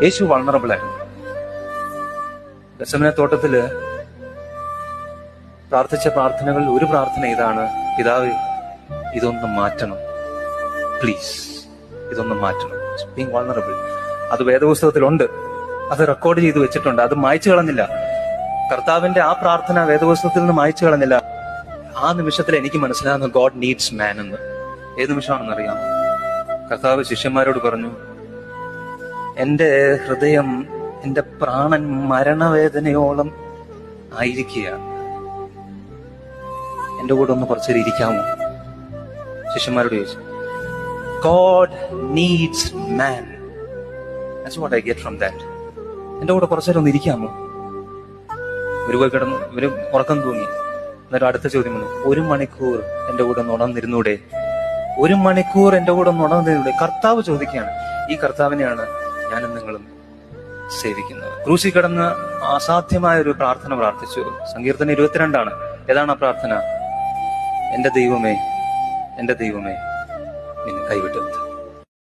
യേശു vulnerable ആയിരുന്നു. ഗെത്സമനെ തോട്ടത്തില് പ്രാർത്ഥിച്ച പ്രാർത്ഥനകളിൽ ഒരു പ്രാർത്ഥന ഇതാണ്: പിതാവേ, ഇതൊന്ന് മാറ്റണം, പ്ലീസ്, ഇതൊന്ന് മാറ്റണം. Being vulnerable. അത് വേദപുസ്തകത്തിലുണ്ട്, അത് റെക്കോർഡ് ചെയ്ത് വെച്ചിട്ടുണ്ട്, അത് മായ്ച്ചു കളഞ്ഞില്ല. കർത്താവിന്റെ ആ പ്രാർത്ഥന വേദപുസ്തകത്തിൽ നിന്ന് മായ്ച്ചു കളഞ്ഞില്ല. ആ നിമിഷത്തിൽ എനിക്ക് മനസ്സിലാകുന്നു ഗോഡ് നീഡ്സ് മാൻ എന്ന്. ഏത് നിമിഷമാണെന്നറിയാം? കർത്താവ് ശിഷ്യന്മാരോട് പറഞ്ഞു, എന്റെ ഹൃദയം, എന്റെ പ്രാണൻ മരണവേദനയോളം ആയിരിക്കുകയാണ്, എന്റെ കൂടെ ഒന്ന് കുറച്ചേരം ഇരിക്കാമോ? ശിഷ്യന്മാരോട് ചോദിച്ചു. God needs man. That's what I get from that. എന്റെ കൂടെ കുറച്ചേരം ഒന്ന് ഇരിക്കാമോ? ഒരു പോയി കിടന്നു, ഇവര് ഉറക്കം തൂങ്ങി. എന്നിട്ട് അടുത്ത ചോദ്യം വന്നു, 1 മണിക്കൂർ എന്റെ കൂടെ ഒന്ന് ഉണർന്നിരുന്നൂടെ? 1 മണിക്കൂർ എന്റെ കൂടെ ഒന്ന് ഉണർന്നിരുന്നൂടെ? കർത്താവ് ചോദിക്കുകയാണ്. ഈ കർത്താവിനെയാണ് ഞാനും നിങ്ങളും സേവിക്കുന്നത്. ക്രൂശിൽ കിടന്ന് അസാധ്യമായ ഒരു പ്രാർത്ഥന പ്രാർത്ഥിച്ചു. സങ്കീർത്തനം 22 ഏതാണ് ആ പ്രാർത്ഥന? എന്റെ ദൈവമേ, എന്റെ ദൈവമേ, നിന്നെ കൈവിട്ടത്.